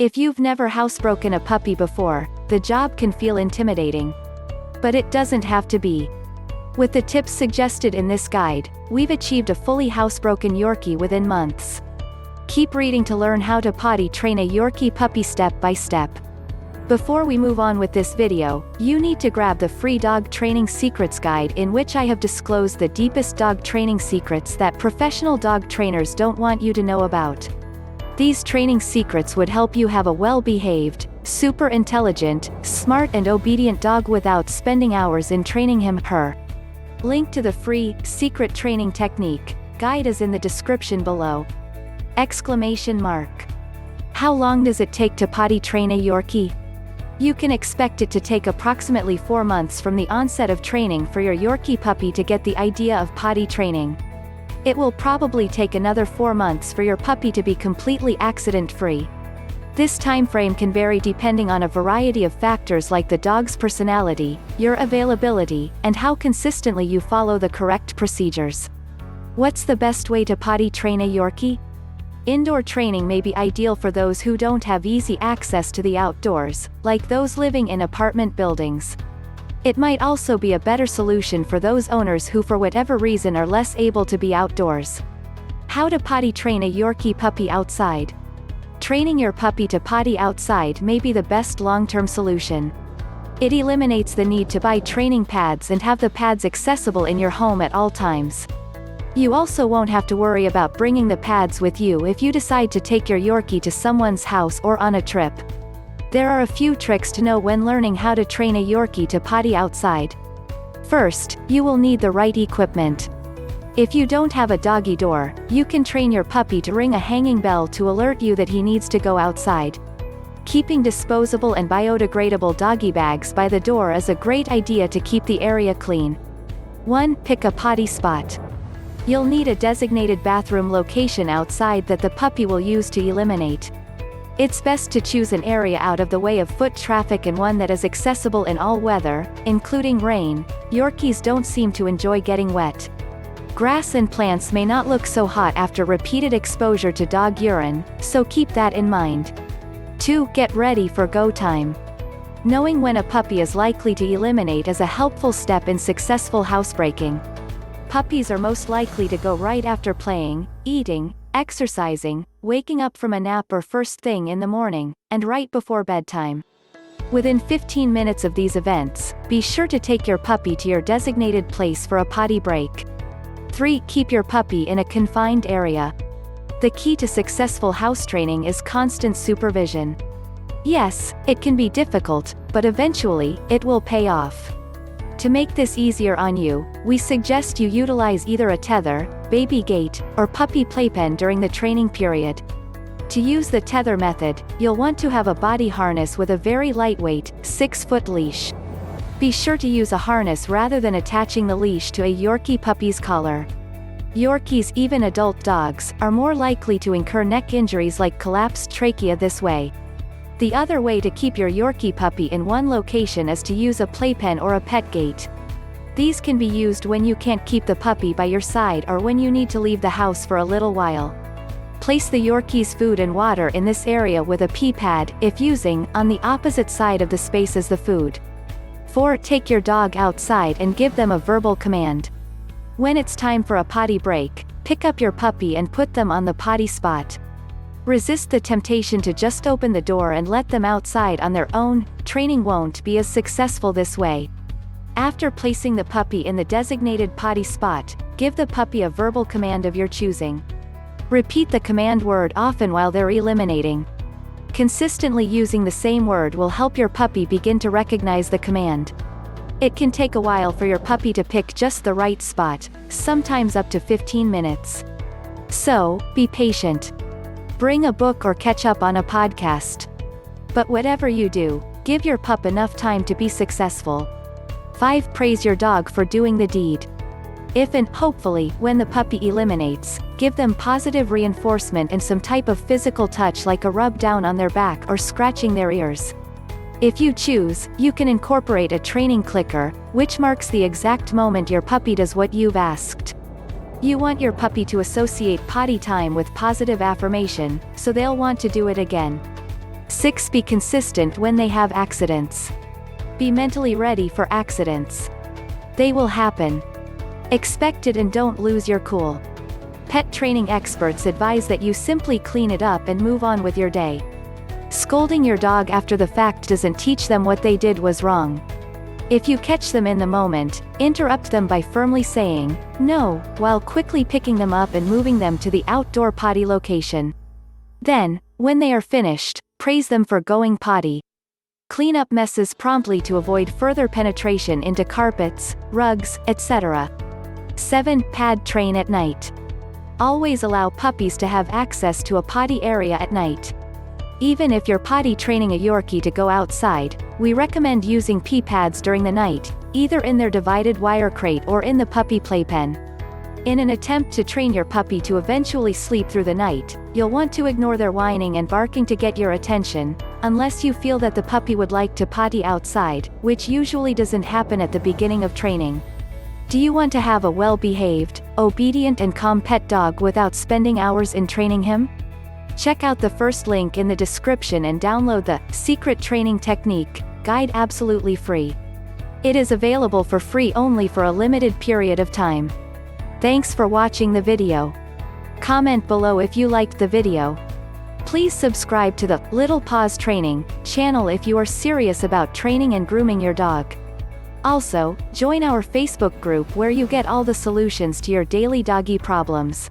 If you've never housebroken a puppy before, the job can feel intimidating. But it doesn't have to be. With the tips suggested in this guide, we've achieved a fully housebroken Yorkie within months. Keep reading to learn how to potty train a Yorkie puppy step by step. Before we move on with this video, you need to grab the free Dog Training Secrets Guide, in which I have disclosed the deepest dog training secrets that professional dog trainers don't want you to know about. These training secrets would help you have a well-behaved, super intelligent, smart and obedient dog without spending hours in training him/her. Link to the free Secret Training Technique guide is in the description below. Exclamation mark. How long does it take to potty train a Yorkie? You can expect it to take approximately 4 months from the onset of training for your Yorkie puppy to get the idea of potty training. It will probably take another 4 months for your puppy to be completely accident-free. This time frame can vary depending on a variety of factors like the dog's personality, your availability, and how consistently you follow the correct procedures. What's the best way to potty train a Yorkie? Indoor training may be ideal for those who don't have easy access to the outdoors, like those living in apartment buildings. It might also be a better solution for those owners who for whatever reason are less able to be outdoors. How to potty train a Yorkie puppy outside. Training your puppy to potty outside may be the best long-term solution. It eliminates the need to buy training pads and have the pads accessible in your home at all times. You also won't have to worry about bringing the pads with you if you decide to take your Yorkie to someone's house or on a trip. There are a few tricks to know when learning how to train a Yorkie to potty outside. First, you will need the right equipment. If you don't have a doggy door, you can train your puppy to ring a hanging bell to alert you that he needs to go outside. Keeping disposable and biodegradable doggy bags by the door is a great idea to keep the area clean. 1. Pick a potty spot. You'll need a designated bathroom location outside that the puppy will use to eliminate. It's best to choose an area out of the way of foot traffic and one that is accessible in all weather, including rain. Yorkies don't seem to enjoy getting wet. Grass and plants may not look so hot after repeated exposure to dog urine, so keep that in mind. 2. Get ready for go time. Knowing when a puppy is likely to eliminate is a helpful step in successful housebreaking. Puppies are most likely to go right after playing, eating, exercising, waking up from a nap or first thing in the morning, and right before bedtime. Within 15 minutes of these events, be sure to take your puppy to your designated place for a potty break. 3. Keep your puppy in a confined area. The key to successful house training is constant supervision. Yes, it can be difficult, but eventually, it will pay off. To make this easier on you, we suggest you utilize either a tether, baby gate, or puppy playpen during the training period. To use the tether method, you'll want to have a body harness with a very lightweight, 6-foot leash. Be sure to use a harness rather than attaching the leash to a Yorkie puppy's collar. Yorkies, even adult dogs, are more likely to incur neck injuries like collapsed trachea this way. The other way to keep your Yorkie puppy in one location is to use a playpen or a pet gate. These can be used when you can't keep the puppy by your side or when you need to leave the house for a little while. Place the Yorkie's food and water in this area with a pee pad, if using, on the opposite side of the space as the food. 4. Take your dog outside and give them a verbal command. When it's time for a potty break, pick up your puppy and put them on the potty spot. Resist the temptation to just open the door and let them outside on their own. Training won't be as successful this way. After placing the puppy in the designated potty spot, give the puppy a verbal command of your choosing. Repeat the command word often while they're eliminating. Consistently using the same word will help your puppy begin to recognize the command. It can take a while for your puppy to pick just the right spot, sometimes up to 15 minutes. So, be patient. Bring a book or catch up on a podcast. But whatever you do, give your pup enough time to be successful. 5. Praise your dog for doing the deed. If and, hopefully, when the puppy eliminates, give them positive reinforcement and some type of physical touch like a rub down on their back or scratching their ears. If you choose, you can incorporate a training clicker, which marks the exact moment your puppy does what you've asked. You want your puppy to associate potty time with positive affirmation, so they'll want to do it again. 6. Be consistent when they have accidents. Be mentally ready for accidents. They will happen. Expect it and don't lose your cool. Pet training experts advise that you simply clean it up and move on with your day. Scolding your dog after the fact doesn't teach them what they did was wrong. If you catch them in the moment, interrupt them by firmly saying, "No," while quickly picking them up and moving them to the outdoor potty location. Then, when they are finished, praise them for going potty. Clean up messes promptly to avoid further penetration into carpets, rugs, etc. 7. Pad train at night. Always allow puppies to have access to a potty area at night. Even if you're potty training a Yorkie to go outside, we recommend using pee pads during the night, either in their divided wire crate or in the puppy playpen. In an attempt to train your puppy to eventually sleep through the night, you'll want to ignore their whining and barking to get your attention, unless you feel that the puppy would like to potty outside, which usually doesn't happen at the beginning of training. Do you want to have a well-behaved, obedient and calm pet dog without spending hours in training him? Check out the first link in the description and download the Secret Training Technique guide absolutely free. It is available for free only for a limited period of time. Thanks for watching the video. Comment below if you liked the video. Please subscribe to the Little Paws Training channel if you are serious about training and grooming your dog. Also, join our Facebook group where you get all the solutions to your daily doggy problems.